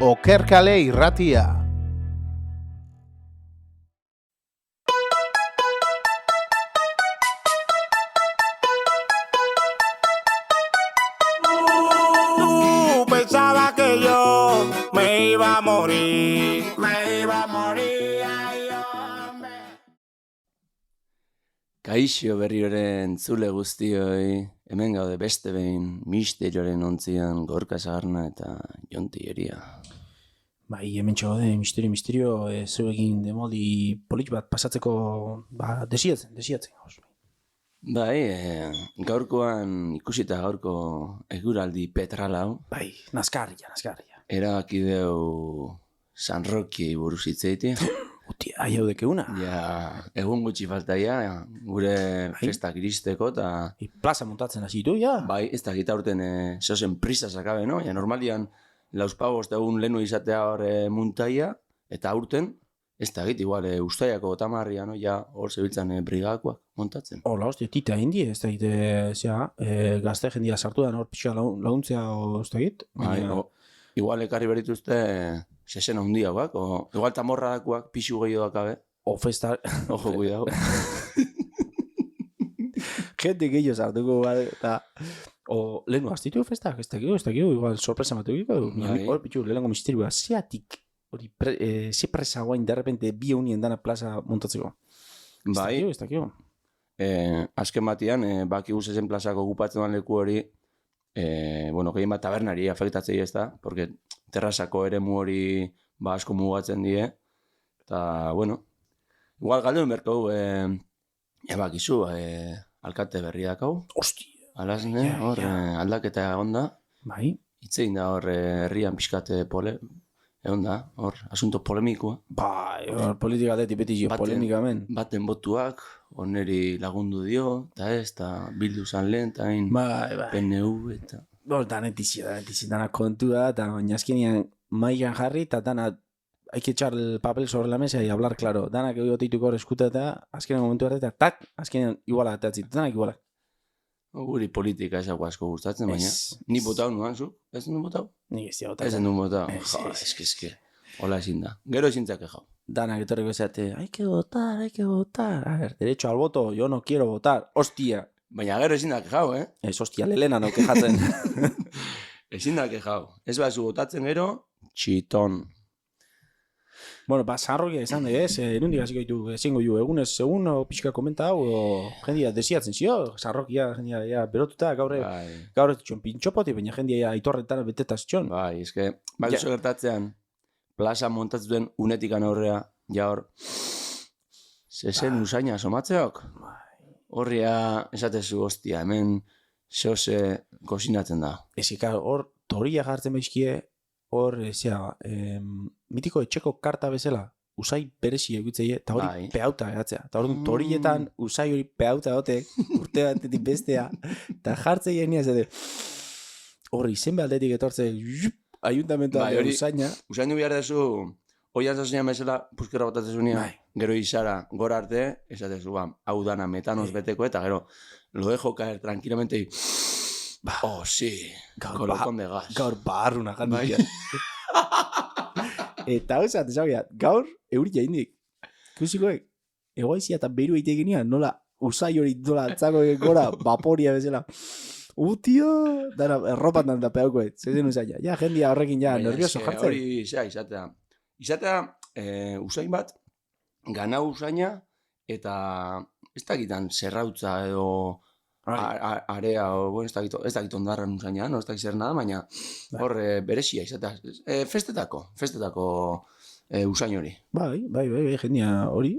Okerkale irratia. Pensaba que yo me iba a morir, ay, hombre. Kaixo berrioren zule guztioi, hemen gaude beste behin misterioaren ontzian Gorka Sagarna eta Jonti Eria. Bai, hemen txagode, misterio, zeuekin demoldi polit bat pasatzeko, desiatzen. Bai, gaurkoan ikusita gaurko eguraldi petralau, Bai, naskarria. erabaki deu San Roki buruz hitzeiti. Uti, ahi haudeke una. Ja, egun gutxi faltaia, gure festak iristeko, eta Plaza montatzen hasi ditu, ja. bai, ez da gita urten zozen prisa sakabe, no? Ja, normalian, lauspagost egun lehenu izatea hor muntaia, eta aurten, ez da git, igual, ustaiako tamarria, no? Ja, hor zebiltzan brigakoak montatzen. Hola, hostia, tita indi, ez da gite, gazte jendia sartu da, hor pixka laguntzea, ez da git. Bai, igual ekarri berituzte sesena hundiagoak, o igual tamorradakoak pixu gehiago dakabe. O festa... Ojo, cuidado. Gente gehiago sartuko, eta... O, lehenu, aztitu festak, ez dakigu, igual sorpresa matuko, Bai. hor pitxu, lehenengo misterioa, zeatik, hori, ze presa guain, de repente, bi eunien dana plaza montatzeko. Bai, Ez dakigu. azken batian, bakigu zezen plazako ocupatzen den leku hori, bueno, gehien bat tabernari afektatzei ez da, porque terrazako eremu hori ba asko mugatzen die, eta, bueno, igual galduen berkau, bakizu, alkate berri dakau, Hostia. alazne, hor, aldaketa egon da, Bai. hitzein da hor herrian pixkate egon da, hor, asunto polemikoa. Bai, politika aldetik beti jo, polemikamen. Baten botuak, oneri lagundu dio, eta ez, eta bildu zan lehen, eta hain Bai. PNV, eta... Danetizia, dana kontu da, eta oinazkenean maigan jarri, eta dana, hay que echar el papel sobre la mesa y hablar claro. Danak egotituko eskuta eta azkenean momentu arte, eta tak, azkenean iguala atatzit, danak igualak. Guri politika esago asko gustatzen, baina ni botau nuan, zu? Ez nu botau? Nik ez dira Ez nu botau. Ez, Jo, ez. eske. Hola ezin da. Gero ezin zake jau. Danak etorreko esate, hay que votar. A ver, derecho al voto, yo no quiero votar. Hostia. Baina gero ezin da kejau, Ez, hostia, lelena no kejatzen. Ezin da kejau. Ez bazu botatzen gero, txiton. Bueno, Sanrokia izan da, ez? Nundik hasiko ditu, ezingo ju, egunez egun, o pixka komenta hau, o jendia desiatzen zio, Sanrokia jendia ja, berotuta, gaur ez txon pintxopoti, baina jendia ja itorretan betetaz txon. Bai, eske, bakizu gertatzean, plaza montatzen duen unetikan aurrea, ja hor, zezen usaina somatzeok. Horria, esatezu, hostia, hemen zehose kozinatzen da. Ezika, hor, toria jartzen bezkie, hor, mitiko etxeko karta bezala, usai berezi egitzeie, eta hori Bai. peauta egatzea. Eta hori torietan usai hori peauta gote, urte batetik bestea, eta jartzei enia zede, hori izen behaldetik etortze, ayuntamentoa Bai, hori- usaina, Usainu behar dezu, oian zazunean bezala, puskerra botatzen zunean, Bai. gero izara gora arte, esatezu, hau dana metanos beteko, eta gero, lo dejo caer tranquilamente, y... Oh, sí, colocón de gas. gaur barruna Bai. jandikia. Eta hau esat, gaur euria indik. Kusikoek, egoizia eta beru eitek genean, nola usai hori nola atzako gora, vaporia bezala. Tio, dara, erropan da peaukoet, zezen usaina. Ja, jendia horrekin ja, Baina nervioso eske jartzen. Hori, izatea. Izatea, usain bat, ganau usaina, eta ez dakitan zerrautza edo area, o, bueno, ez dakit ondarran usaina, no, ez dakit zer nada, baina hor berezia izatea. Festetako usain hori. Bai, jendia hori,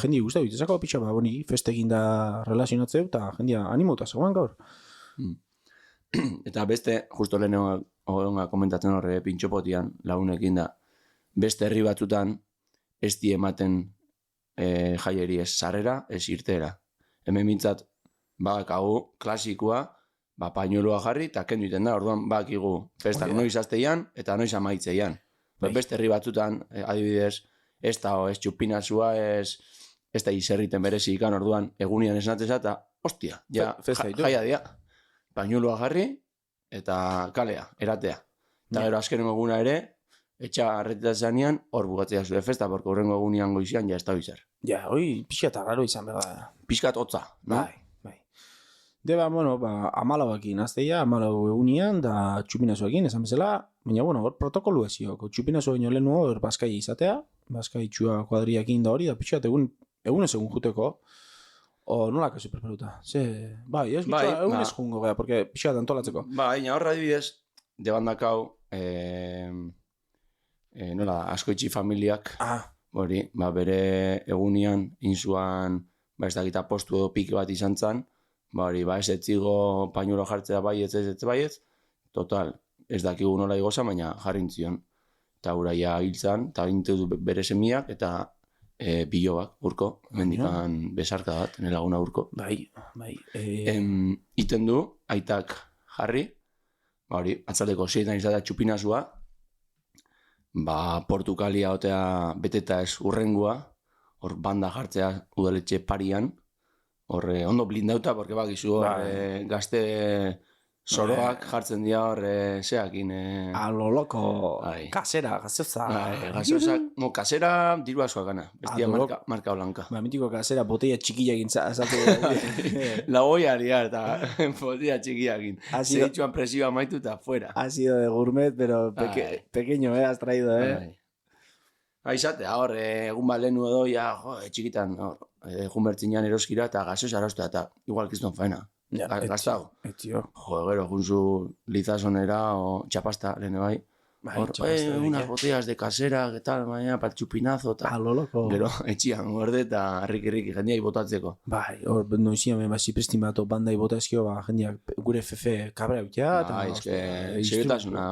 jendia guztau, itezako pitxa, boni, festekin da relazionatzeu, eta jendia animota zegoen gaur. Eta beste, justo lehenengo komentatzen horre pintxopotian lagunekin da, beste herri batzutan ez die ematen jaieri ez sarrera, ez irtera. Hemen mintzat, bakagu klasikoa, pañueloa jarri, eta kendu iten da, orduan bakigu festak noiz azteian, eta noiz amaitzeian. Beste herri batzutan, adibidez, ez da, ez txupinazua, ez da izerriten berezi ikan, orduan, egunian esnateza, eta, hostia, ja, Festa ditu. jaia dia. Pañueloa jarri, eta kalea, eratea. Eta gero azkenengo eguna ere, etxa arretita zanean, hor bugatzea zure festa, porque horrengo egunean goizian, ja ez da bizar. Ja, hoi, pixa eta raro izan behar. Piskat hotza, no? Bai. Deba, bueno, amalauekin azteia, amalau egunian, da txupinazuekin, esan bezala, baina, bueno, hor protokolu eziok, txupinazu baino lehen hor baskai izatea, baskai txua kuadriakin da hori, da pixat egunez egun juteko, o nola kasu preparuta, bai, ez bitxua, egunez jungo gara, porque pixat antolatzeko. Bai, horra adibidez, debandakau, nola, askoitzi familiak, hori, bere egunian, inzuan, ez dakita postu edo pik bat izan zan, hori, ez etzigo pañuelo jartzea baietz, total, ez dakigu nola igoza, baina jarrintzion. Eta uraia hiltzan, eta gintu du bere semiak, eta bilobak, urko, mendikan besarka bat, nire laguna urko. Bai. Iten du, aitak jarri, hori, atzaldeko 6 izatea txupinazua, Portugalia otea beteta ez urrengua, hor banda jartzea udaletxe parian, hor ondo blindauta, porque bakizu hor gazte soroak jartzen dira hor zeakin. Alo loko, kasera, gazoza. Gazoza, kasera diru askoak gana, bestia marka blanka. Mitiko kasera botella txikiakin azatu. Lagoiari eta botella txikiakin. Zeitzuan presioa maitu eta fuera. Ha sido de gourmet, pero pequeño, has traído, Aizatea, hor, egun bat lehenu edo, txikitan, egun bertzinean eroskira eta gazoz arauztea, eta igual kiston faena. Gaztago. Gero, junzu lizazonera o txapasta, lehene bai. Hor, unas botellas de casera, que tal, mañana, para el chupinazo, eta. Gero, etxian, gorde eta riki jendiai botatzeko. Bai, hor, noizian, ziprestin bat, bandai botazkio, jendiak gure fefe kabra eutia, eta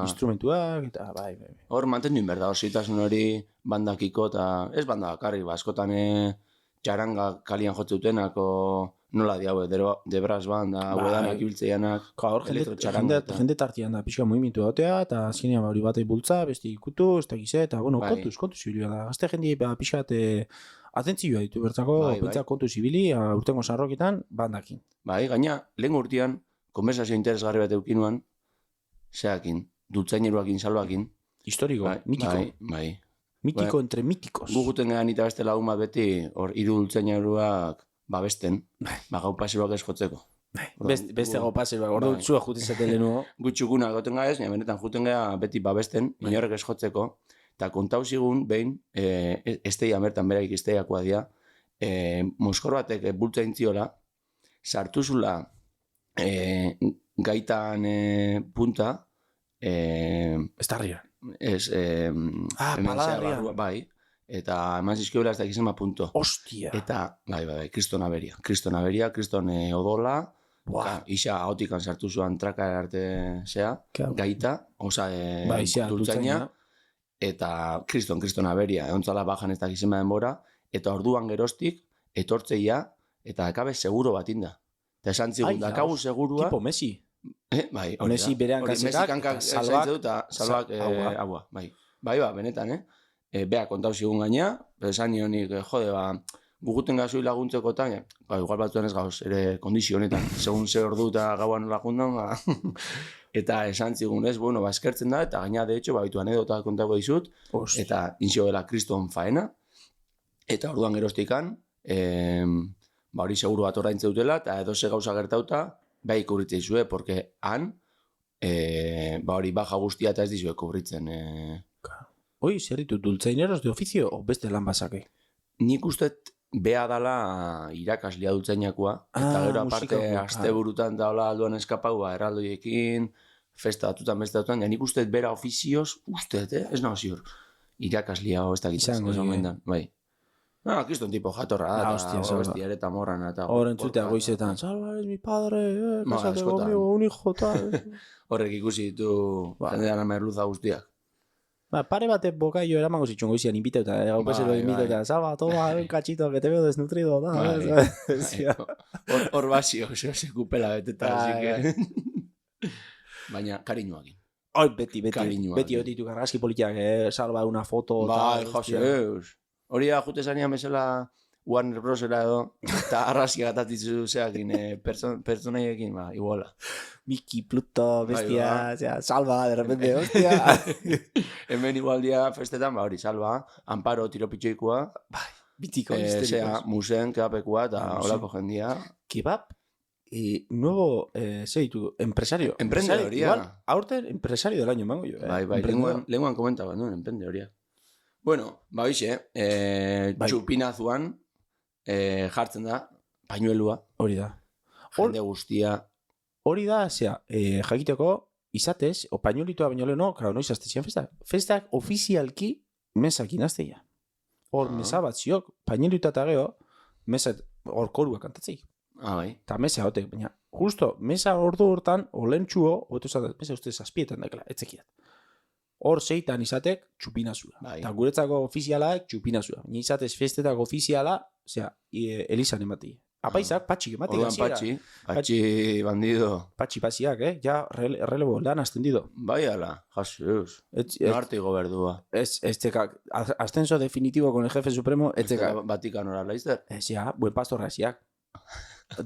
instrumentuak, eta bai. Hor, mantendu inberda, hor, zitasun hori bandakiko, eta ez banda bakarrik, askotan txaranga kalian jotze dutenako, nola diaue, de brass banda, huedanak ibiltzeianak, jende tartian da, pixka movimentu dautea, eta azkenean hori batei bultza, besti ikutu, ez da gize, eta, bueno, kontu zibili da. Gazte jendei pixat atentzioa ditu bertzako, pentsa kontu zibili, urtengo sarroketan, bandakin. Bai, gaina, lehen urtean, konversazio interesgarri bat eukinuan, zeakin, dultzaineruakin, salbakin. Historiko, mitiko. Bai. Mitiko entre mitikos. Guguten gehan eta beste lagun bat beti, hor, hiru dultzaineruak babesten, gau paseroak ez jotzeko. Beste gau paseroak, ordu zua jutizate lehenuo. Gutxukuna goten gara ez, benetan juten gara beti babesten, inorrek ez jotzeko, eta kontau zigun, behin, esteia mertan beraik esteiakoa dira, moskor batek bultza intziola, sartuzula gaitan punta, estarria. Paladarria. Bai. Eta eman zizkioela ez da gizema punto. Ostia. Eta, bai, kriston aberia, kriston odola, isa haotikan sartu zuan traka arte zea, gaita, oza, dultzaina, eta kriston aberia, egontzala bajan ez da gizema denbora, eta orduan gerostik, etortzeia, eta dakabe seguro bat inda. Eta esan zigun, dakabu segurua. Tipo Messi. Bai, Messi berean kasekak, salbak agua, bai. Bai, benetan, Bea, kontau zigun gaina, esan nionik, guguten gazui laguntzeko eta, igual batzuan ez gauz, ere kondizio honetan, segun ze ordu eta gauan lagundan, eta esan zigun ez, bueno, eskertzen da, eta gaina, de hecho, bitu anedota kontako dizut, eta inzio dela kriston faena, eta orduan gerostikan, hori seguru bat oraintze dutela, eta edo ze gauza gertauta, bai kubritzea izue, porque han, hori baja guztia eta ez dizue kubritzen, Oi, zer ditu, dultzaineros de oficio o beste lan basake? Nik ustet bea dala irakaslea dultzainakoa, eta gero aparte asteburutan da hola alduan eskapaua erraldoiekin, festa batutan, beste batutan, nik ustet bera ofizioz, ez nago ziur, irakaslea o ez da gitzaz, ez omendan, bai. Kiston tipo jatorra da, bestia ere tamorran, eta... Hor entzutea goizetan, Salva es mi padre, casate conmigo, un hijo, tal... Horrek ikusi ditu, jendean merluza guztiak. Pare bate bokaio eramango zitxon goizian inviteuta, gaupesero inviteuta, Salva, toma un cachito, que te veo desnutrido, hor basio, se kupela beteta, así que... Baina, kariñoakin. Beti otitu garraski politiak, Salva una foto, bai, Joseus. Hori da, jute zanean bezala Warner Brosera edo, eta arrazia gatatitzu zeakin, pertsonaiekin, ba, iguala. Mickey, Pluto, bestia, Bai, osea, salva, de repente, hostia. Hemen igualdia festetan, ba, hori, salva, Amparo tiropitxoikoa, Bitiko, zea, musen, kebapekua, eta Musen. holako jendia. Kebab, nuevo, zeitu, empresario. Emprendedoria. Igual, aurten empresario del año, mango yo. Bai, lenguan komentaba, no, emprendedoria. Bueno, ba, hoxe, Bai. txupinazuan jartzen da, pañuelua, Hori da. jende guztia, Hori da, zera, jakiteko, izatez, o pañuelitoa baino leheno, claro, noiz azte festak. Festak ofizialki mesakin azteia. Hor, mesa bat ziok, pañuelitoa eta geho, mesa, hor korua kantatzeik. bai. Eta mesa hotek, baina, justo, mesa ordu hortan, olentxuo, hobetu zaten, mesa uste zazpietan dakela, etzekiat. Hor zeitan izatek, txupinazua. Bai. Eta guretzako ofizialak, txupinazua. Ni izatez festetako ofiziala, zera, elizan emati. Apaisak, patxik emati. Orduan patxi bandido. Patxi-patxiak, ja, relebo, lan astendido. Bai ala, Jesus. No artigo berdua. Teka, ascenso definitivo con el jefe supremo, etzeka. Vatikanora laizter. Ja, buen pastor hasiak.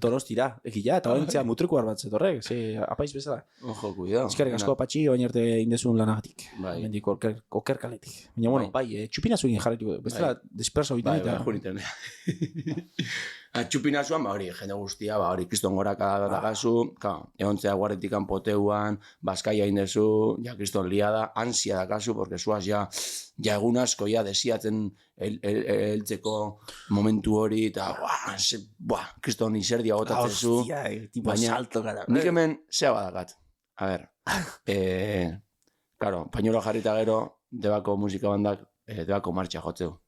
Donostira, ekila, eta ointzea mutriko bat zetorrek, apaiz bezala. Ojo, cuidado. Eskerrik asko patxi, oin arte indezun lanagatik. Bai. Mendik okerkaletik. Baina, bueno, bai, txupinazu egin jarretuko. Bestela, desperso Bai, bitan. juniten. Txupinazuan, ba hori, jende guztia, ba hori, kriston goraka dagazu, egontzea guarretikan poteuan, bazkaia indezu, ja kriston liada, ansia dakazu, porque suaz ja egun asko ja desiatzen heltzeko momentu hori, eta kriston izerdia gotatzezu. Hostia, tipo baina, salto gara. Nik hemen zea badakat. A ber, claro, pañuelo jarrita gero, debako musika bandak, debako martxa jotzeu.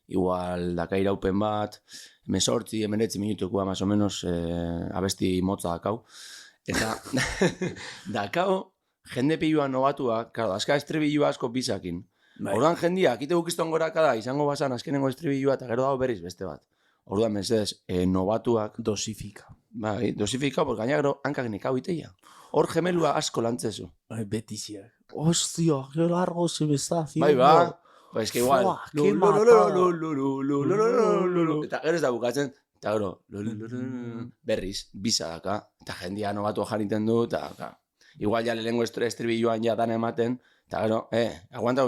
Igual, daka iraupen bat, 18-19 minutukoa, más o menos, abesti motza dakau. Eta, dakau, jende pilua nobatua, claro, azka estribilua asko bizakin. Orduan jendia, akite gukizton goraka da, izango basan azkenengo estribilua, eta gero dago berriz beste bat. Orduan, mesedez, nobatuak... Dosifika. Bai, dosifika, porque gaina gero, hankak nekau iteia. Hor gemelua asko lantzezu. Betiziak. Hostia, qué largo se me está haciendo. Bai, ba. Ba, eske igual. Qué matado. Eta gero ez da bukatzen, eta gero, berriz, biza daka. Eta jendia nobatu jarriten du, eta igual ja lehenengo estribilloan ja dan ematen, eta gero, aguanta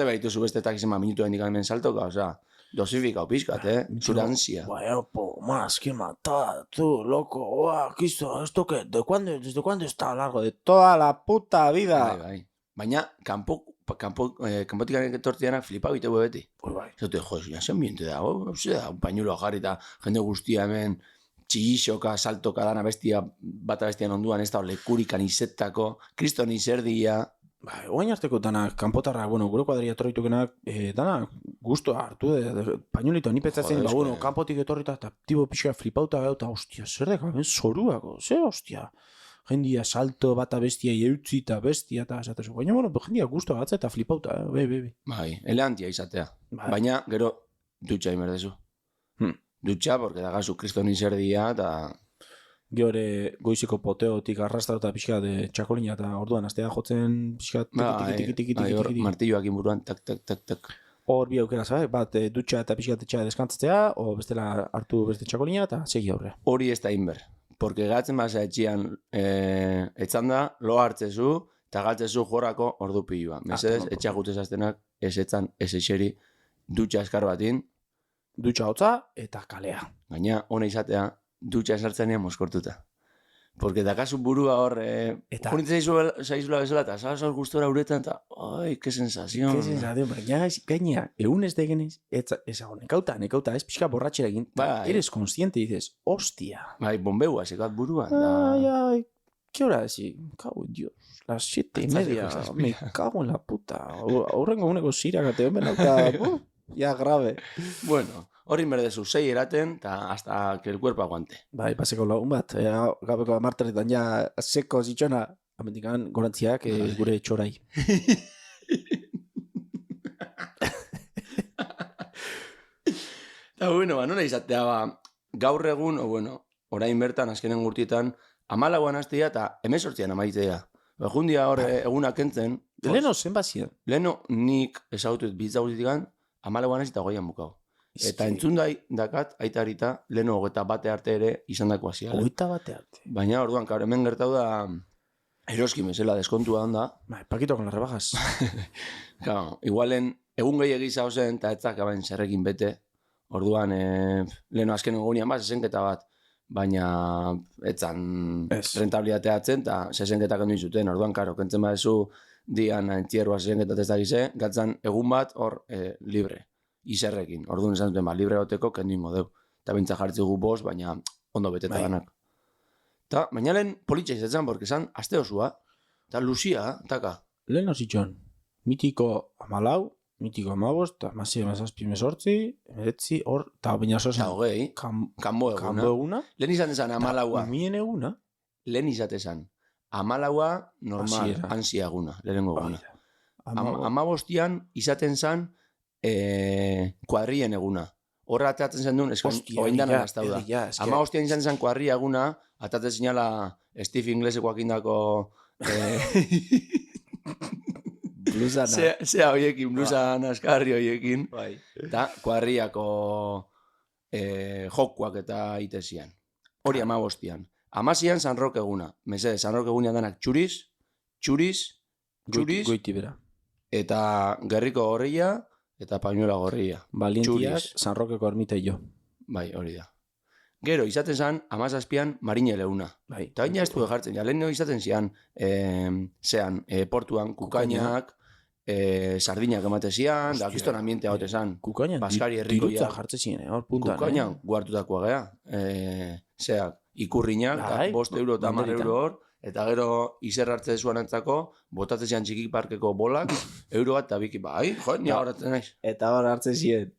behituzu beste takizema minutu hendik hemen saltoka, osea, dosifika pizkat, zure ansia. Bueno, po, más que matar, tú, loco, ¿esto qué? ¿Desde cuándo está largo? De toda la puta vida. Bai. Baina, kanpotik etortzianak flipau iteu beti. Bai. Zote, jo, ya se ambiente dago, un pañuelo jarri eta jende guztia hemen txixoka, saltoka dana bestia, bata bestian onduan, ez da lekurikan izetako, kriston izerdia. Bai, oain arteko danak, kanpotarra, bueno, gure kuadria etorritukenak, danak gustoa hartu, pañuelito, ni petzatzen, Joder, bueno, kanpotik etorrita, eta tibo pixka flipauta gauta, hostia, zer deka, zoruako, zer hostia. Jendia salto bata bestia eutzi eta bestia eta esatezu. Baina, bueno, jendia gusto gatza eta flipauta, Bai, elegantia izatea. Bai. Baina, gero, dutxa imerdezu. Dutxa, porque dagazu kriston izerdia, eta... Geore goiziko poteotik arrastaro eta pixka de txakolina eta orduan astea jotzen pixka tiki. Martilloak inburuan, tak. Hor bi aukera, zabe? Bat dutxa eta pixka etxea deskantzatzea, o bestela hartu beste txakolina eta segi aurre. Hori ez da inber. Porque gatzen basa etxian etzan da, lo hartzezu, eta galtzezu jorako ordu pilua. Mesedez, etxea gutez aztenak, ez etzan, ez eixeri, dutxa eskar batin. Dutxa hotza eta kalea. Gaina, hona izatea, dutxa esartzenean moskortuta. Porque dakazu burua hor, junitzen zaizula bezala, eta zaz gustora uretan, eta, ai, que sensazion. Que sensazion, baina gaina, egun ez degenez, ezago, nekauta, ez pixka borratxera egin, eres consciente, dices, hostia. Bai, bombeua, sekat buruan. Ai, ¿qué hora es? Cago en Dios, las 7:30, me cago en la puta. Horrengo uneko zirakate, ya grave. Bueno, hori merdezu 6 eraten, eta hasta que el cuerpo aguante. Bai, paseko lagun bat, gabeko amarterretan ja seko zitxona, amendikan gorantziak gure txorai. Eta bueno, nola izatea, gaur egun, orain bertan, azkenen gurtietan, 14an hastea eta 18an amaitzea. Jundia hor egunak entzen. Leno zenbazien? Leno nik ezagutut bitzagutitikan, 14an ez eta 20an bukau. Eta entzun dakat, aitarita, leheno 21 arte ere izan dako hasia. 21 arte. Baina orduan, kaur, hemen gertau da eroski mesela deskontua onda. Paquito con las rebajas. Claro, igualen egun gehiagi zauzen eta etzak abain zerrekin bete. Orduan, leheno azken egunean bat, zesenketa bat. Baina etzan rentabilitatea atzen eta zesenketak kendu zuten. Orduan, karo, kentzen badezu dian entzierroa zesenketat ez dakize, gatzan egun bat hor libre. Izerrekin. Orduan esan duten, libre goteko kendu ingo deu. Eta bintza jartzi gu bost, baina ondo beteta ganak. Ta, baina lehen politxa izatzen, porque esan, aste osua, eta Lucia, taka. Lehen ositxon, mitiko 14, mitiko 15, eta masi emazazpi mesortzi, emeretzi, hor, eta baina sozen. Eta hogei, kanbo eguna. Lehen izan esan, 14. Umien eguna. Lehen izatezan, 14 normal, ansia eguna, lehenengo eguna. 15 izaten zan, kuadrien eguna. Horra atatzen zen duen, oindan anaztau da. 15 izan zen kuadria eguna, atatzen zinala Steve Inglesekoak indako blusana. Zea hoiekin, blusana askarri hoiekin. Eta kuadriako jokuak eta itezian. Hori 15an. 16an San Roque eguna. Mesede, San Roque egunean danak txuriz, goiti bera. Eta gerriko gorria, eta pañuela gorria. Valientiak, San Roqueko ermita jo. Bai, hori da. Gero, izaten zan, 17an Marinele eguna. Eta baina ez du jartzen, ja, lehen izaten zian, portuan, kukainak, sardinak emate zian, da, kiston ambiente hau tezan. Kukainan, dirutza jartzen zian, hor puntan. Kukainan, guartutakoa gea. Ikurriñak, 5 euro eta 10 euro hor, eta gero izer hartze zuan antzako, botatzen zian txikik parkeko bolak, euro bat eta biki, bai, nia horatzen naiz. Eta hor hartzen ziren,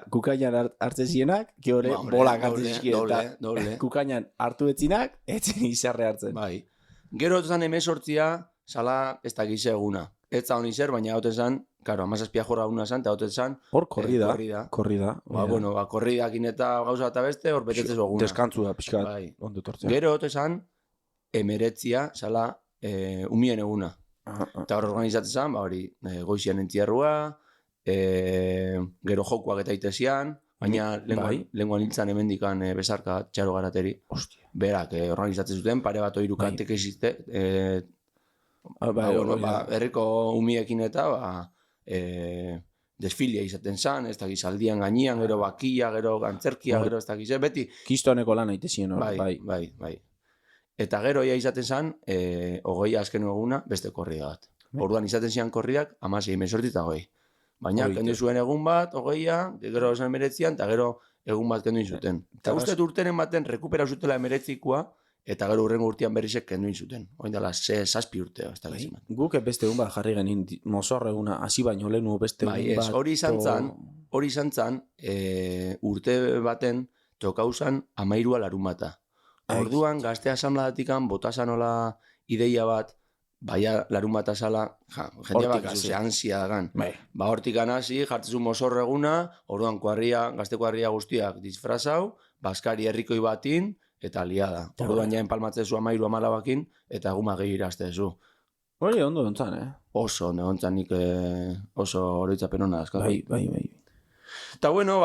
kukainan hartzen zienak, gehore bolak hartzen ziren, doble. Kukainan hartu etzinak, etzen izarre hartzen. Bai. Gero zan 18 sala ez da gize eguna. Ez da honi zer, baina hauten zan, karo, 17 jorra una zan, eta hauten zan... Hor, korrida. Korridakin eta gauza eta beste, hor betetzez eguna. Deskantzu da, pixkat, ondo tortzea. Gero hauten zan, 19 sala umien eguna. Eta hor organizatzen zan, hori, goizian entzierrua, gero jokuak eta itezian, baina lenguan hiltzan hemendikan besarka txaro garateri. Berak, organizatzen zuten, pare bat oiru kantek existe, herriko umiekin eta desfilia izaten zan, ez dakiz aldian gainean, gero bakia, gero antzerkia, gero ez dakiz, beti... Kistoneko lan aitezien hor, bai. Eta gero ia izaten zan, 20 azken eguna, beste korrida bat. Orduan izaten zian korridak, 16, 18 eta 20. Baina, kendu zuen egun bat, 20, gero esan 19, eta gero egun bat kendu zuten. Eta uste urtenen baten rekupera zutela 19koa, eta gero urrengo urtean berrizek kenduin zuten. Oin dela, 6 urte, ez da gehiago. Guk beste egun bat jarri genin, mozorre eguna, hasi baino lehenu beste egun bat. Hori izan zan, urte baten tokauzan 13 larunbata. Orduan, gazte asamladatikan, botasan hola ideia bat, baina larunbata sala, jende bat gaze, ansia dagan. Ba, hortik hasi, jartzezu mozorre eguna, orduan gazte kuadria guztiak disfrazau, baskari herrikoi batin, eta liada. Orduan jaen palmatzezu 13-14 eta eguma gehi iraztezu. Hori ondo dontzan, Oso, ontzan nik oso oroitzapen hona azkatu. Bai. Eta bueno,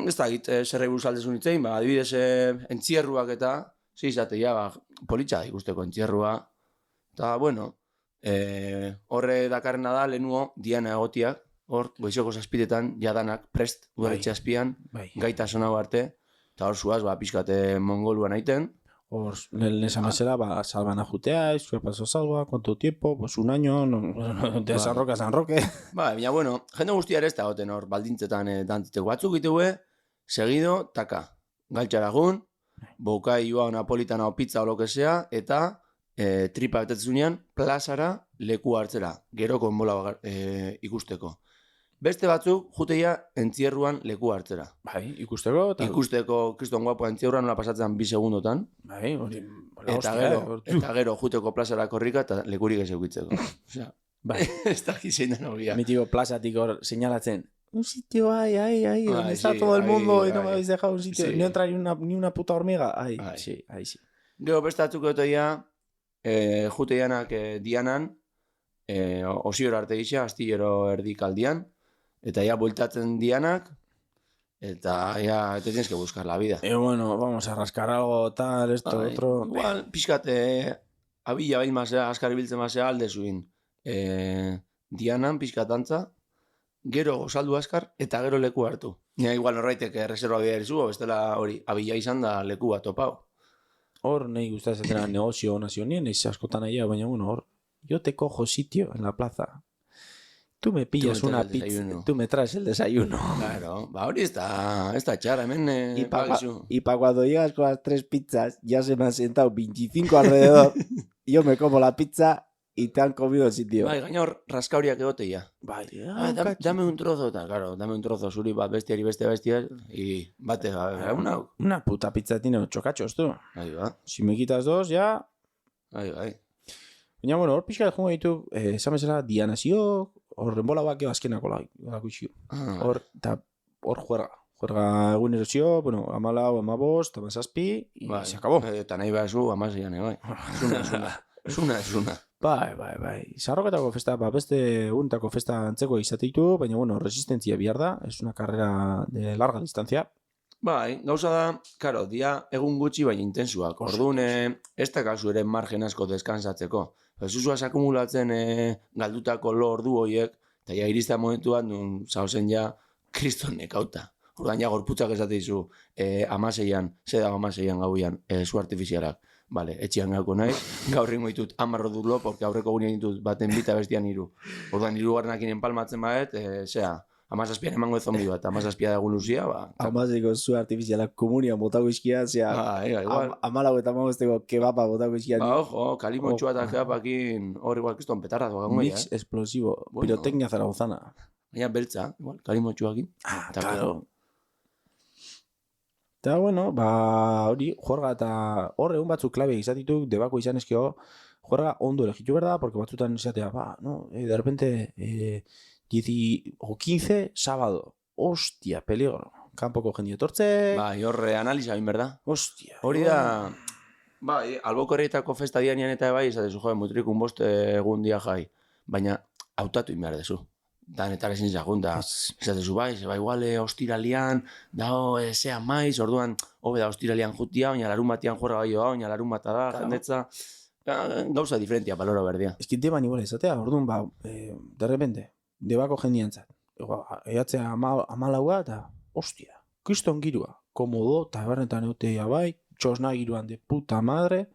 ez da git, zerrei buruz aldezun itzein, adibidez entzierruak eta, zizatea, politxa ikusteko entzierrua. Eta bueno, horre dakarrena da, lehenuo, diana egotiak, hor, goizoko zazpidetan, jadanak, prest, udaletxe azpian, gaita sonau arte, eta hor zuaz, pixkate mongoluan aiten. Hor, lesan bezala, salban ajutea, izue paso salva, cuánto tiempo, pues un año, de San Roque a San Roque. Baina, bueno, jende guztia ere ez da goten hor, baldintzetan dantziteko batzuk itegue, seguido, taka, galtxaragun, bokaioa, napolitana o pizza o lo que sea, eta tripa betetzunean, plazara, leku hartzera, gero konbola ikusteko. Beste batzuk, juteia entzierruan leku hartzera. Bai, ikusteko. Ikusteko, kriston guapo, entzierruan nola pasatzen 2 segundotan. Bai, hori... Eta gero, juteko plazara korrika eta lekurik ez eukitzeko. Osea, bai. Ez da gizein da novia. Mitiko plazatik hor señalatzen. Un sitio, donde está todo el mundo y no me habéis dejado un sitio. No entra ni una puta hormiga. Ahí sí. Gero, beste batzuk egotoia, juteianak dianan, osior arte gisa, astillero erdik aldian, eta ja bueltatzen dianak, Eta ya te tienes que buscar la vida. Bueno, vamos a rascar algo, tal, esto, Bai, otro. Igual, pixkat, abila bain mazea, askar ibiltzen mazea alde zuin. Dianan pixkat antza, gero gozaldu askar, eta gero leku hartu. Nia igual norbaitek reserva bidea erizu, bestela hori, abila izan da leku bat topau. Hor, nahi gustatzen dena negozio nazionien, naiz askotan aia, baina bueno, hor, yo te cojo sitio en la plaza. Tú me pillas una pizza, tú me traes el desayuno. Claro, hori ez da txarra, hemen Y pa cuando llegas con las 3 pizzas, ya se me han sentado 25 alrededor, yo me como la pizza y te han comido el sitio. Bai, gaina hor raskauriak egoteia. Bai, Dame un trozo, eta, claro, dame un trozo zuri bat bestiari beste bestia, y bate, una puta pizza tiene 8 cachos, tú. Ahí va. Si me quitas 2, ya... Bai. Baina, bueno, hor pixka jungo ditu, esan bezala, dianazio, horren bola bak azkenako lakutxio. Hor juerga egunerozio, bueno, 14, 15, 17, y bai, se acabó. Eta nahi bazu, 16, bai. Zuna. Bai. Sarroketako festa, beste untako festa antzeko izateitu, baina, bueno, resistentzia bihar da, es una carrera de larga distancia. Bai, gauza da, karo, dia egun gutxi baina intensuak. Orduan, ez da kasu ere margen asko deskansatzeko. Zuzuaz akumulatzen galdutako lo ordu horiek, eta ja irista momentuan duen zauzen ja kriston nekauta. Orduan ja gorputzak esateizu 16an, zeda 16an gauian, zu artifizialak. Vale, etxian gauko nahi, gaur ringo ditut 10 ordulo, porque aurreko gunean ditut baten bita bestian 3. Orduan 3 garrenakin enpalmatzen baet, 17an emango zombi bat, 17 da egun luzia, ba... 16ko zu artifizialak komunian botako izkia, igual. 14 eta 15ko kebaba botako izkia. Ba, ojo, kalimotxua eta kebapakin hor igual kriston petarra doa. Mix explosivo, pirotecnia zaragozana. Baina beltza, igual, kalimotxuakin. Claro. Eta, bueno, hori, juerga eta hor egun batzuk klabe izatituk, debako izan ezkio, juerga ondo elegitu berda, porque batzutan izatea, de repente... 10 o 15, sábado. Hostia, peligro. Kanpoko jende etortze. Bai, horre analiza bin, berda? Hostia. Hori da... Bai, alboko herrietako festa dianian eta bai, esatezu, mutrikun 5 egun dia jai. Baina, hautatu in behar dezu. Danetar ezin zagunta. Esatezu, bai, igual ostiralian, dao, zean maiz, orduan, hobe da ostiralian jutia, baina larun batian jorra bai joa, baina larun bata da, jendetza... Gauza diferentia, baloro berdia. Ez que deban igual ezatea, orduan, de repente... Debako jendiantzat. Eatzea 14 eta, hostia, kriston girua. Komodo, tabernetan eutea bai, txosna giruan de puta madre,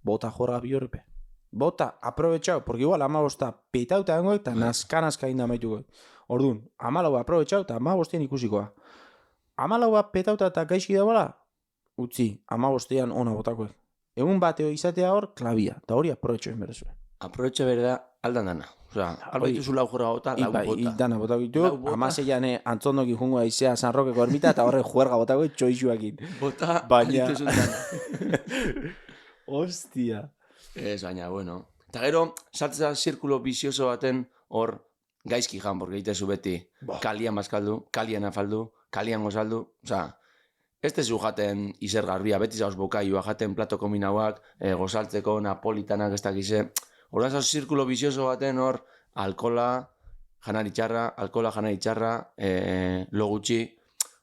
bota jorra biorpe. Bota, aprovechau, porque igual 15 petauta dengoek, eta nazka inda maituko. Orduan, 14 aprovechau, eta 15 ikusikoa. 14 petauta eta gaizki da bala, utzi, 15 ona botakoek. Egun bateo izatea hor, klabia, eta hori aprovechau inberezue. Aprovechau berda aldan dana. Osa, albaituzu lau jorra bota, lau bota. Dana botako ditu, 16an antzondoki jungo aizea San Rokeko ermita, eta horre juerga botako txoixuakin. Bota, alituzun dana. Hostia. Ez, baina, bueno. Eta gero, sartzea zirkulo bizioso baten hor gaizki jan, porque itezu beti kalian bazkaldu, kalian afaldu, kalian gozaldu, osa, ez tezu jaten izer garbia, beti zauz bokaioa jaten plato kombinauak, gozaltzeko, napolitanak ez dakize. Horren zauz zirkulo bizioso baten hor, alkola, janari txarra, lo gutxi.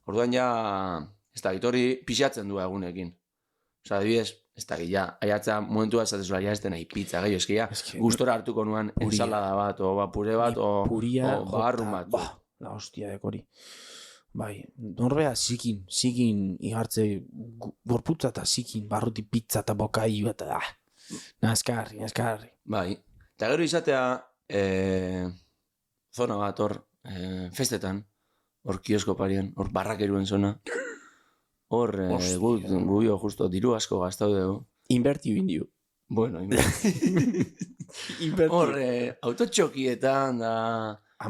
Orduan ja, ez da, hori pixatzen du egunekin. Osa, adibidez, ez da, ja, aiatzea momentua esatezu, ja ez dena pizza, gehiago, eskia, gustora hartuko nuan ensalada bat, o pure bat, o barrun bat. La hostia dekori. Bai, norbea zikin igartze, gorputza eta zikin, barruti pizza eta bokai bat, Naskarri. Bai, eta gero izatea zona bat hor festetan, hor kiosko parien, hor barrakeruen zona, hor guio justo diru asko gaztau dugu. Inverti bindio. Bueno, hor autotxokietan da,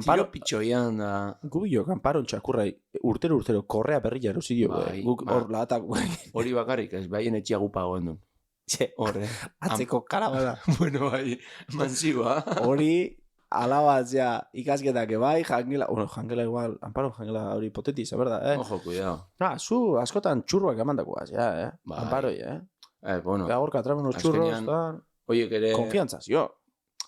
ziro pitxoian da. Gubio, kanparon txakurrai, urtero, korrea berria erosi dio, guk hor latak. Hori bakarrik, ez baien etxia gupagoen duen. Horre. Atzeko karabada. Bueno, bai, mansiua. Hori, alabatzea ikasketak bai, jangela igual, Amparo, jangela hori hipotetiza, berda, Ojo, cuidado. Zu askotan txurroak emandakoaz, Amparo, Bueno. Gaurka tramen los churros, Oiek ere... Konfiantzaz, jo.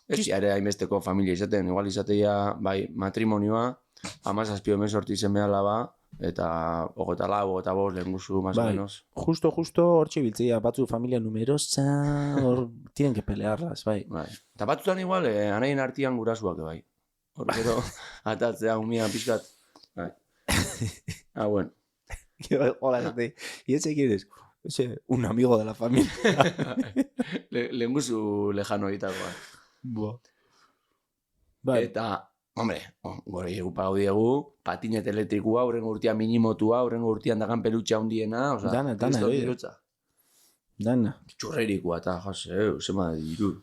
Ez ere hainbesteko familia izaten, igual izatea, bai, matrimonioa, 17 sorti zen behala ba, Eta 24, 25 lehenguzu, más o Bai. menos. Justo, hortxe biltzea, batzu familia numerosa, hor, tienen que pelearlas, bai. Bai. Eta batzutan igual, anaien artian gurasuak, bai. Hor, gero, atatzea, umia, pixkat. Bai. Bueno. Hola, ¿y ese quién es? Ese, un amigo de la familia. Lehenguzu lejano egitakoa. Buah. Bai. Eta, hombre, gore egu pagau diegu, patinet elektrikua, horrengo urtia minimotua, horrengo urtian dagan pelutxa hundiena, oza, Dana, kriston bai. dirutza. Dana. Txurrerikoa eta, jose, zema diru.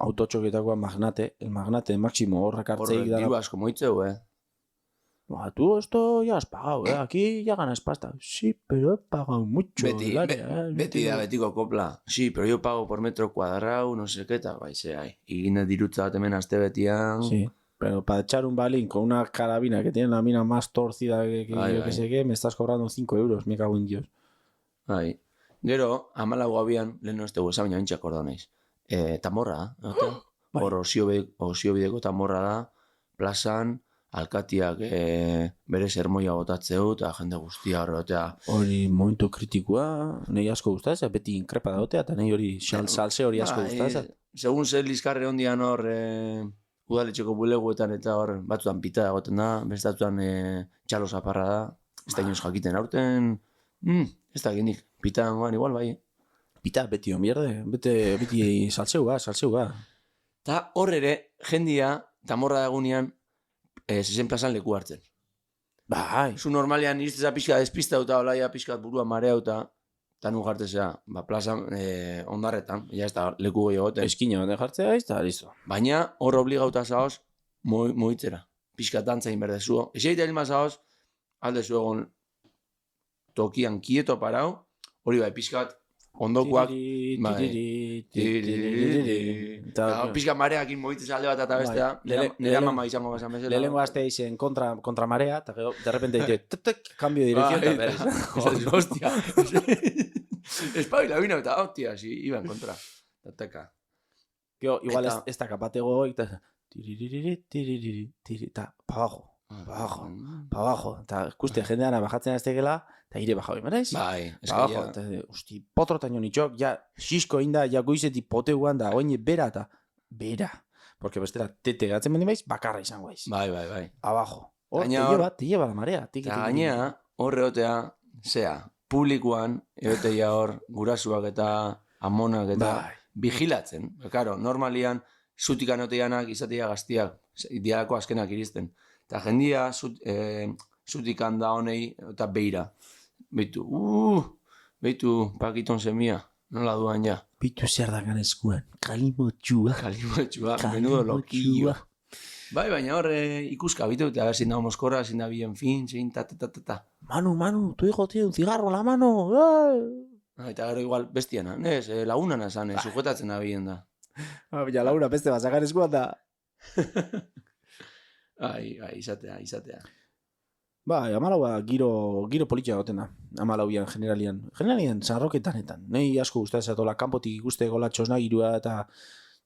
Autotxoketakoa magnate, el magnate máximo, horrak Horre, hartzeik dara. diru asko moitzeu, Buah, tú esto ya has pagado, aquí ya ganas pasta. Sí, pero he pagado mucho. Beti da, betiko kopla. Sí, pero yo pago por metro cuadrado, no sé qué tal, bai, zehai. Igine dirutza bat hemen aste betian. Sí, pero para echar un balín con una carabina que tiene la mina más torcida que Ay, yo que ay. sé qué, me estás cobrando 5 euros, me cago en Dios. Bai. Gero, 14 abian, lehen no estegu esan, baina bintxak orda naiz. Tamorra, da? Bai. Hor osio bideko tamorra da, plazan, alkatiak bere sermoia botatzeu, eta jende guztia horretea. Hori momentu kritikoa, nahi asko gustaz, beti inkrepa daotea, eta nahi hori salse hori asko gustaz. Segun zer lizkarre hondian hor, udaletxeko buleguetan eta hor, batzutan pita egoten da, bestatuan txalo zaparra da, ez da inoz jakiten aurten, ez da gindik, pita dangoan igual bai. Pita, beti onbierde, beti salseuga. Ta hor ere, jendia, tamorra dagunean, zezen plazan leku hartzen. Bai, Zu normalean iristeza pixka despistauta, olaia pixkat burua mareauta, eta nu jartezea, plazan ondarretan, ja ez da leku gehi egoten. eskina bate jartzea, ez da, listo. Baina hor obligauta zaoz, moitzera. Pixkat dantzain berdezuo. Eseita elma zaoz, aldezu egon tokian kieto parau, hori bai, pixkat ondokoak, pixkat mareakin moitzez alde bat eta bestea, nire mama izango bazan bezala. Lehenengo aste izen kontra marea, eta gero, de repente dice, cambio de dirección, eta berez. Hostia. Espabila bina eta, hostia, si, iban kontra. Teka. Gero, igual Eta- ez da kapatego, eta eta pa abajo, eta ikuste jendeana bajatzen aztegela, eta ire bajau imanez. Bai, Pa abajo, eta hosti, potrotaino nitxok, ja, xisko inda, ja goizetik poteuan da, oine bera eta bera. Porque bestela, tete gatzen bendi baiz, bakarra izango baiz. bai. Abajo. Hor, Gaina hor- te lleva la marea. Eta gainea, horre otea, zea, publikoan, egotea hor, gurasuak eta amonak eta Bai. vigilatzen. Karo, normalian, zutikan oteanak izatea gaztiak, dialako azkenak iristen. Eta jendia, zutikan da honei, eta beira. Beitu, pakiton semia, nola duan ja. Bitu zer dagan eskuan. Kalimotxua. Kalimotxua, menudo lokillo. Bai, baina hor ikuska bitu, eta ezin da moskorra, ezin da bien fin, zein ta. Manu, tu hijo tiene un cigarro en la mano. Eta gero igual bestiana, ez, lagunana zan, sujetatzen da bien da. Ja, Laura, beste bat zagan eskuan da. Ai, izatea. Bai, amalaua giro politxa goten da. Amalauian, generalian, zarroketanetan. Nei asko guztatzen zatola, kanpotik ikuste gola txosna girua eta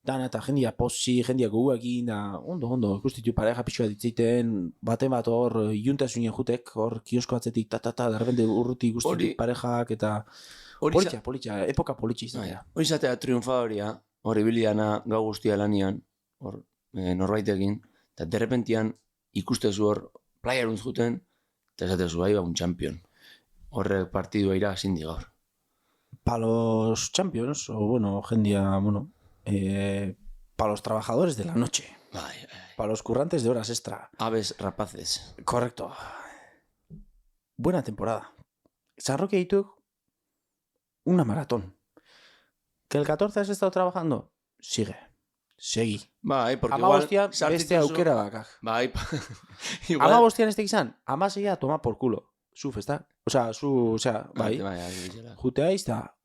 dana eta jendia posi, jendia goguekin, da ondo, ikustitu pareja pixua ditzeiten, baten bat hor, iuntasunen jutek, hor kiosko atzetik, de repente urruti ikustitu parejak eta politxa, epoka politxa izatea. Hori izatea triunfadoria, hor ibiliana gau guztia lanian, hor norbaitekin, eta derrepentian ikustezu hor playarun zuten, eta esatezu bai, un champion. Horrek partidua ira zindi gaur. Pa los champions, o bueno, jendia, pa los trabajadores de la noche. Bai. Pa los currantes de horas extra. Aves rapaces. Correcto. Buena temporada. Sarroque y tú, una maratón. ¿Que el 14 has estado trabajando? Seguí. Bai, porque Ama igual... bostian, beste aukera bakak. Bai, Ama bostian este izan, ama seguía toma por culo. Suf, ¿está? O sea, bai. Jutea ahí está.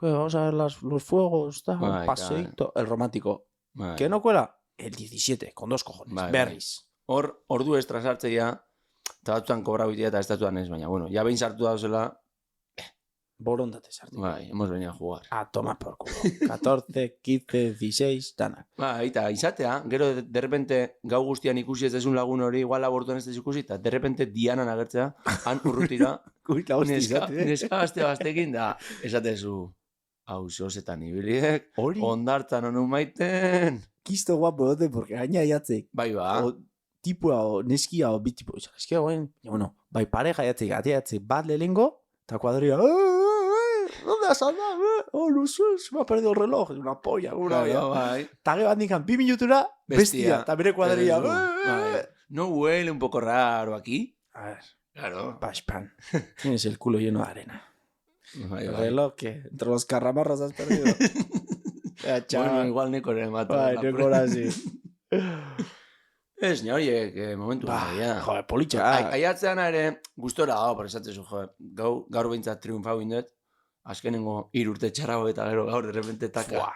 Vamos a ver los fuegos, ta, Bai, paseito, el romántico. bai. ¿Que no cuela? El 17, con 2 cojones. Bai, Berriz. Hor, ordu estra sartzea, eta batzutan kobra bitea eta estatuan ez, baina, bueno, ja behin sartu dauzela, Borondate sartu. Bai, hemos venido a jugar. Toma por culo. 14, 15, 16, danak. Eta izatea, gero de repente gau guztian ikusi ez desun lagun hori, igual labortuan ez ikusi, eta de repente Dianan agertzea, han urrutira, Kuita hosti izate, neska gaztekin da, esatezu, hau zozetan ibiliek, Hori, ondartzan honu maiten. kisto guapo dote, porque gaina jatzek. Bai ba, O tipua, o neskia, o bi tipo. Eskia, bueno, bai pareja jatzek, ateatzek bat lehengo, eta kuadria, ¿dónde has andado? No sé, se me ha perdido el reloj. Una polla, una bai. Eta gero handikan, 2 minutura, bestia. Eta bere kuadria. Bai. No huele un poco raro aquí. A ver, Claro. Pashpan. Tienes el culo lleno de arena. Bai, El bai. reloj que entre los carramarros has perdido. Bueno, igual neko ere matu. Bai, nekora así. Ez, ne horiek, momentu ja. Joder, politxa. Aiatzean ere, gustora dago, por esatzezu, gaur behintzat triunfau indet, azkenengo 3 urte txarrago eta gero gaur de repente taka.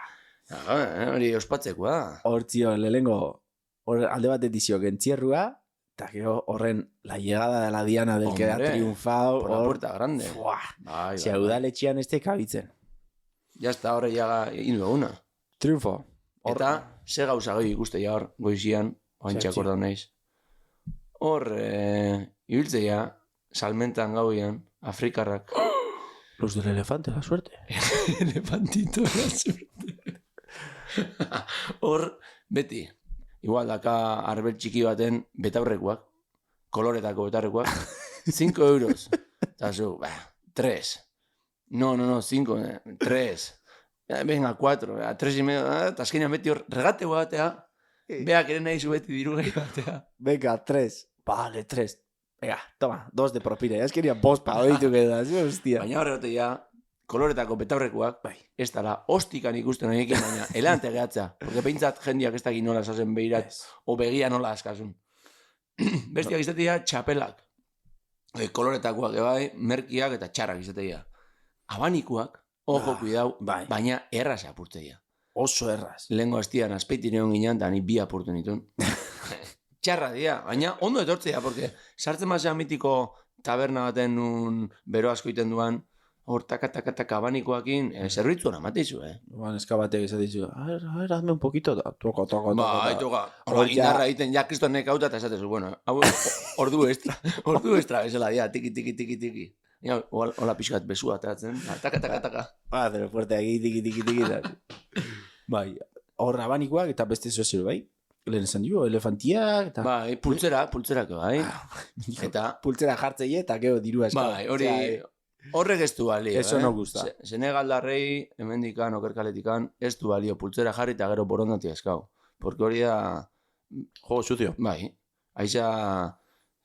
Hori ospatzekoa. Hortzio, lehengo, alde bat edizio gentzierrua, eta gero horren la llegada de la Diana del que ha Hombre, triunfado. Por la puerta grande. Bai, si udaletxean este kabitzen. Ya está, horre jaga indu eguna. Triunfo. Eta, ze gauza goi ikuste ja hor, goizian, oantxe Zertzi. akordau naiz. Hor, ibiltzea, salmentan gauian, afrikarrak. Los del elefante, la suerte. Elefantito de la suerte. Hor, beti. Igual daka arbel txiki baten betaurrekoak, koloretako betaurrekoak, 5 euros. Eta zu, 3. No, 5, 3. Venga, 4, 3 y medio, eta azkenean beti hor, regate batea, beak ere nahi zu beti diru gehi batea. Venga, 3. Vale, 3. Venga, toma, 2 de propina. Ya es quería 2 para hoy, tú quedas, hostia. Baina horregote ja, koloretako betaurrekoak, ez dala, hostikan ikusten horiekin, baina elante gehatza. Porque peintzat jendiak ez dakit nola esasen behirat, o begia nola askasun. Bestiak izatea txapelak. Koloretakoak ebai, merkiak eta txarrak izatea. Abanikuak, ojo, kuidau, baina erraz apurtzea. Oso erraz. Lehengo hastian azpeitire hon ginen, da ni 2 apurtu nituen. Txarra dira, baina ondo etortzea, porque sartzen mazea mitiko taberna baten nun bero asko iten duan, hor taka abanikoakin, zerbitzuan amatizu, Bueno, eskabatek esatizu, a ver, hazme un poquito, toka. Toka. Hora, indarra egiten, ja kriston nekauta, eta esatezu, bueno, hau ordu extra, bezala, ja, tiki. Ja, hola pixkat besua ateratzen, taka. Pero fuerte aquí, tiki. Bai, hor abanikoak eta beste zozero, bai? Lehen esan dio, elefantiak, eta... Bai, pultzerako, bai. Eta... Pultzera jartzeie eta gero dirua eskau. Bai, hori... Horrek ez du balio, Eso no gusta. Senegaldarrei, hemendikan, okerkaletikan, ez du balio, pultzera jarri eta gero borondatia eskau. Porque hori da... Juego sucio. Bai, aiza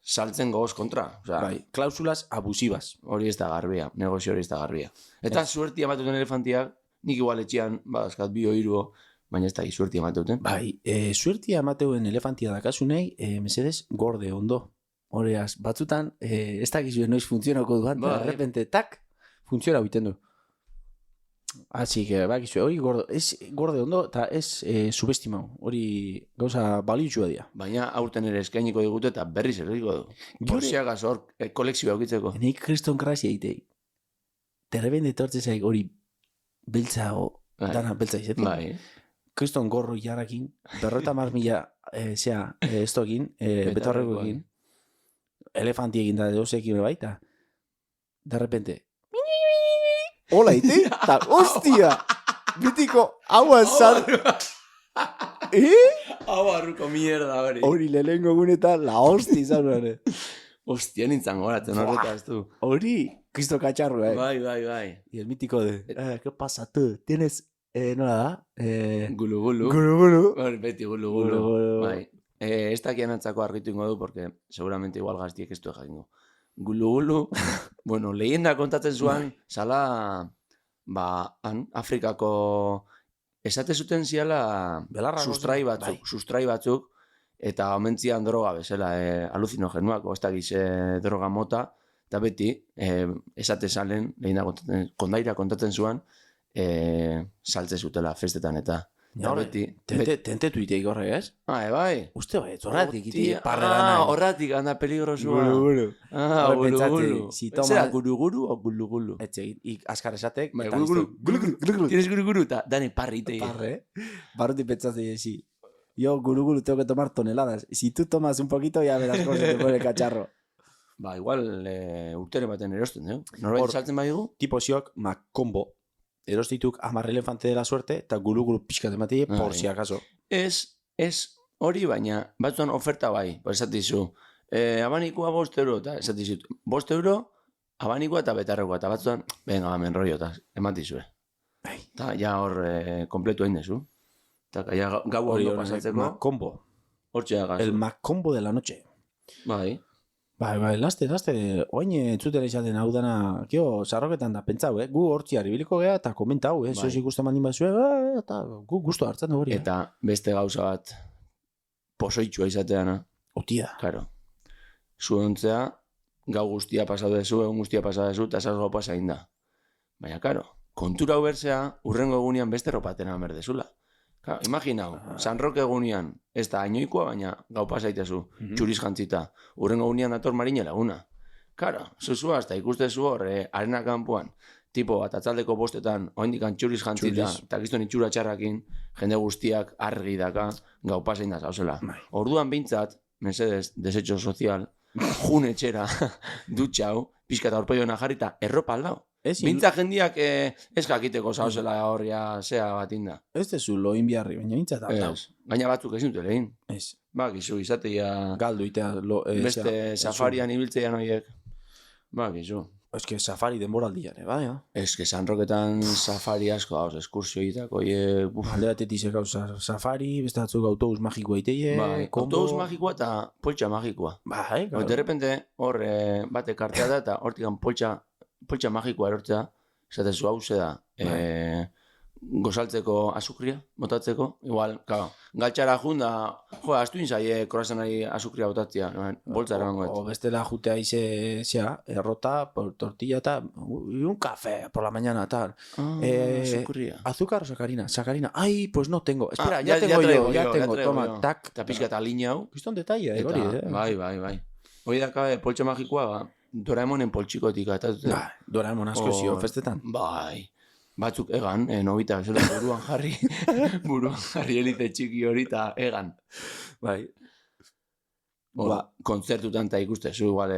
saltzen gogoz kontra. Bai, klausulas abusivas. Hori ez da garbia, negozio hori ez da garbia. Eta suertia matuten elefantiak, nik igual etxean, badazkat 2 o 3, baina ez da suertia matuten. Bai, suertia mateuen elefantia dakasunei, mesedez, gorde ondo. Horeaz, batzutan, ez dakizu noiz funtzionako duan, eta de repente, tak, funtziona biten du. Así que, bakizu, hori gorde ondo, eta ez subestimau. Hori gauza baliutxua dira. Baina aurten ere eskainiko digute eta berriz erriko du. Borsiagaz hor, kolekzioa aukitzeko. Nik kriston krasia egitei. De repente etortze zaik hori beltzago, dana beltza izetik. Bai. Kriston gorro jarrakin, 50.000 estokin, betaurrekoekin, elefantiekin da deusekin baita. De repente, hola ite, eta hostia, bitiko haua zar... Hau arruko mierda hori. Hori lehenko gunetan, la hosti izan hori. Hostia, nintzen goratzen horretaz du. Hori, kristo katxarru, Bai. Y el mítico de, ¿qué pasa tú? ¿Tienes, nola da? Gulu. Gulu. Hori, beti gulu. Bai. Ez dakian atzako argitu ingo du, porque seguramente igual gaztiek ez du jakingo. Gulu. Bueno, leyenda kontatzen zuan, zala, han, Afrikako, esate zuten ziala sustrai batzuk, eta omentzian droga bezala, alucinogenuak, ez dakiz droga mota, eta beti, esate zalen, leyenda kondaira kontatzen zuan, saltze zutela festetan, eta Ja, beti. Tentetu iteik horrek, ez? Bai. Uste bai, horretik iteik Hostia, parrela nahi. horratik anda peligrosua. Guru. Ah, Horre pentsatze, gulu-gulu. si toma- Zera, gulu-gulu o gulu-gulu? Etxe, askar esatek. Bai, eta gulu-gulu. Tienes gulu-gulu, eta dane parrite. Parre, barruti pensaste, sí. Yo, guru, tengo que tomar toneladas. Si tú tomas un poquito, ya verás cómo se te pone el cacharro. Ba, igual urtere baten erosten, Norbait saltzen badigu? Tipo ziok, Macombo. Erostituk 10 elefante de la suerte, eta guru pixkat emati, por si acaso. Ez hori, baina batzuan oferta bai. Ba, esatizu, abanikoa 5 euro, eta esatizu, 5 euro, abanikoa eta betarrekoa, eta batzuan, venga, hemen rollo, eta ematizue. Eta ja hor kompletu hain dezu. Eta ja gau hori pasatzeko. Macombo. Hortxe agazu. El Macombo de la noche. Bai. Bai, laste, oain entzutera izaten hau dana, kio, sarroketan da, pentsau, gu hortziari biliko gea, eta komentau, zoz ikusten mandin bazue, eta gu guztu hartzen du hori. Eta beste gauza bat, pozoitxua izateana. Otia. Claro. Zuontzea, gau guztia pasau dezu, egun guztia pasau dezu, eta esaz gau pasain da. Baina, karo, kontura uberzea, urrengo egunean beste ropatena berdezula. Claro, imaginau, San Roque egunean, ez da ainoikoa, baina gau pasaitezu, txuriz jantzita. Urrengo egunean dator Marine Laguna. Claro, zuzua hasta ikustezu hor, arena kanpoan, tipo bat atzaldeko bostetan, oindikan txuriz jantzita, eta gizton itxura txarrakin, jende guztiak argi daka, gau pasain da zauzela. Orduan bintzat, mesedez, desecho sozial, jun etxera, dutxau, pixka eta horpeioena jarrita, erropa aldao. Bintza jendiak ez jakiteko zauzela horria zea bat inda. Ez dezu loin biharri, baina bintzat aldau. Gaina batzuk ezin dute lehin. Ez. Ba, gizu, izateia... Galdu itea... Beste safarian ibiltzean horiek. Ba, gizu. Ez que safari denboraldian, bai, Ez que San Roquetan safari asko gauz, eskursioitak, oie... Alde batetik gauz safari, beste batzuk autobus magikoa iteie... Bai, autobus magikoa eta poltsa magikoa. Bai, claro. De repente, hor bate kartea da eta hortikan poltsa magikoa erortzea, esatezu hau da, gozaltzeko azukria, botatzeko, igual, claro, galtxara junda, astu inzaie korazanari azukria botatzea, boltza eramango. O bestela jutea ize, errota, tortilla eta un café por la mañana, tal. Azukria. Azúcar o sacarina? Sacarina. Ay, pues no tengo. Espera, ya tengo, toma, tac. Eta pixka eta linea hau. Kiston detalle, hori, Bai. Hoi daka, poltsa magikoa, Doraemonen poltsikotik eta... Doraemon asko zio, festetan. Bai. Batzuk egan, nobita, buruan jarri elite txiki hori eta egan. Bai. Kontzertutan eta ikustezu, igual,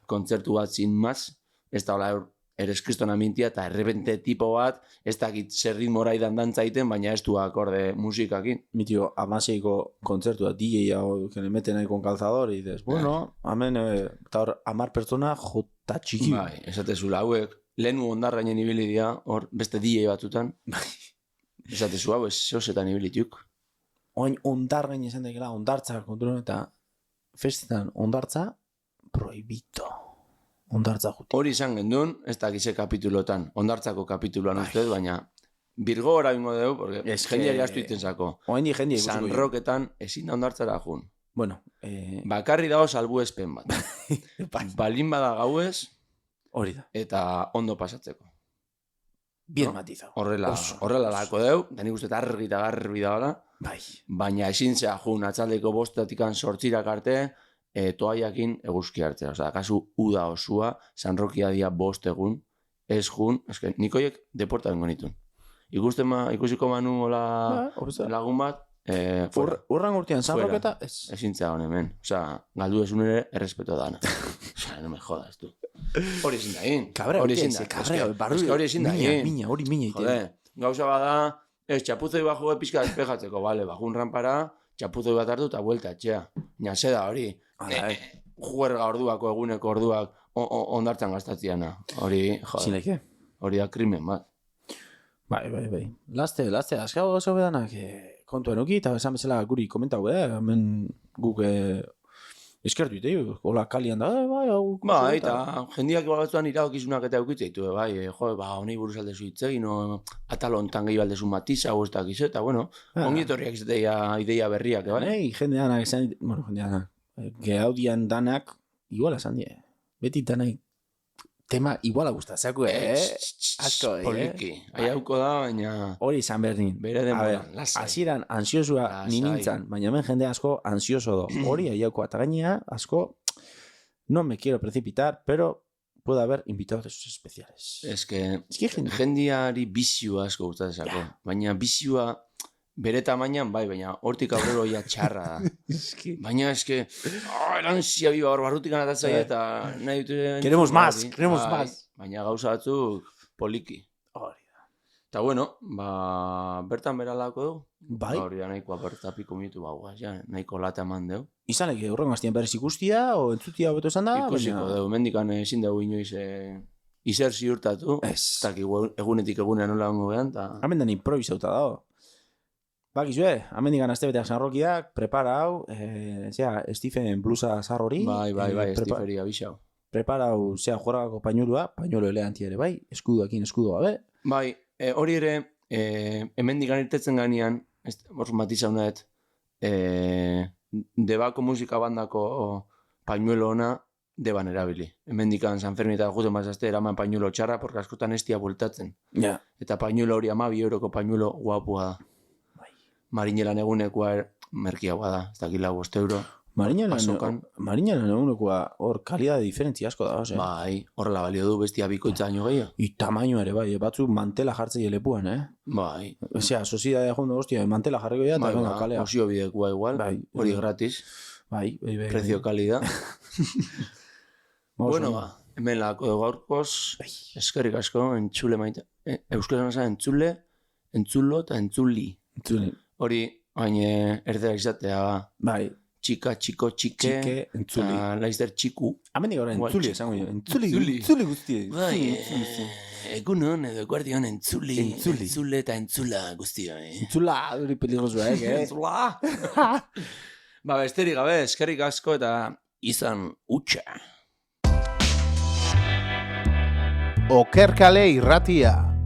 kontzertu bat zin maz, ez da hola eres kristona mintia, eta errepente tipo bat, ez dakit zer ritmora idan dantza iten, baina ez du akorde musikakin. Mitio, amaseiko kontzertua, DJ hau, que le meten ahí con calzador, y dices, bueno, amen, eta hor, 10 pertsona, jota txiki. Bai, esatezula hauek, lehenu ondarrainen ibili dira, hor, beste DJ batzutan. Esatezu hau, ez zozetan ibilituk. Oain ondargain esan daikela, ondartza kontrol, eta festetan ondartza, prohibito. Ondartza juti. Hori izan gendun, ez dakize kapitulotan, ondartzako kapituloan ustez, baina Birgo gora bingo dugu, porque jendiari astu iten zako. Oain di jendia San Roquetan ezin da ondartzara jun. Bueno, bakarri dago salbu espen bat. Balin bada gauez, hori da. Eta ondo pasatzeko. Bien matizau. Horrela lako deu, da nik uste argi eta garbi da gala. Bai. Baina ezin zea jun, atzaldeko bostatikan sortzirak arte, toaiakin eguzki hartzea. Osa, kasu uda osua, San Rokia dia 5 egun, ez jun, eske, nikoiek deporta bengo nitun. Ikusiko manu hola lagun bat, urran urtean, San Roketa, ez. Ezin zea hemen. Osa, galdu esun ere, errespeto dana. Osa, no me jodas, tu. Hori ezin da egin. Hori ezin da egin. Hori mina iten. Jode, gauza bada, ez, txapuzoi bajo pizka despejatzeko, bale, bajun rampara, txapuzoi bat hartu eta buelta etxea. Nase da hori. Juerga orduako, eguneko orduak ondartzan gastatziana. Hori, jode. Hori da krimen bat. Bai. Laste, azkau oso bedanak kontuen uki, eta esan bezala guri komentau, hemen guk eskertu ite, hola kalian da, bai, eta jendiak batzuan iradokizunak eta eukitzeitu, bai, honi buruz aldezu hitzegin, atalontan gehi baldezu matiza, ez dakiz, eta, bueno, ongietorriak izatea ideia berriak, bai? Jendeanak esan, jendeanak, gehaudian danak, igual esan die, beti danak tema iguala gustatzako, Asko, Poliki. Aiauko da, baina... Hori izan berdin. Bere denbora, lasai. Hasieran ansiosua ni nintzen, baina hemen jende asko ansioso do. Hori aiauko eta gainea asko, no me quiero precipitar, pero puede haber invitados especiales. Es que jendiari bizioa asko gustatzeko. Baina bizioa bere tamainan, bai, baina hortik aurrero ja txarra da. Baina eske, erantzia biba hor barrutik anatatzaia eta nahi dute... Queremos más. Baina gauza batzuk poliki. Hori da. Eta bueno, bertan beralako dugu. Bai. Hori da nahikoa bertapiko minutu ja, nahiko lata eman dugu. Izanek, urrengo aztien berriz ikustia, o entzutia beto esan da? Ikusiko dugu, mendikan ezin dugu inoiz izer ziurtatu. Eta egunetik egunean nola hongo behan. Hemen den improvisauta dago. Bakizue, amendikan astebeteak sanrokiak, prepara hau, Stephen blusa sarrori. Bai, Stephen abixau. Prepara hau, jueragako pañuelua, pañuelo eleganti ere, bai, eskuduakin eskudu gabe. Bai, hori ere, hemendikan irtetzen ganean, hor matizan dut, debako musika bandako pañuelo ona, deban erabili. Hemendikan San Fermin eta juten mazazte eraman pañuelo txarra, porque askotan estia bultatzen. Ja. Eta pañuelo hori 12 euroko pañuelo guapua da. Marinelan egunekoa merkiagoa da, ez dakila 5 euro. Marinelan egunekoa hor kalidade diferentzia asko da, Bai, horrela balio du bestia bikoitza baino gehiago. I tamaino ere, bai, batzu mantela jartzei lepuan, Bai. Osea, sozidadea jondo, hostia, mantela jarriko ya, eta venga, kalea. Osio bidekoa igual, hori gratis. Bai. Precio kalida. Bueno, hemen lako gaurkoz, eskerrik asko, entzule maite. Euskara nasa, entzulo eta entzuli. Hori, baina erdera izatea, bai. Txika, txiko, txike, entzuli. Laizder txiku. Hemendik gara entzuli esango jo. Entzuli guzti. Bai, egunon edo guardion entzule eta entzula guztia. Entzula, hori peligrosua, Entzula! Besterik gabe, eskerrik asko eta izan utxa. Okerkale irratia.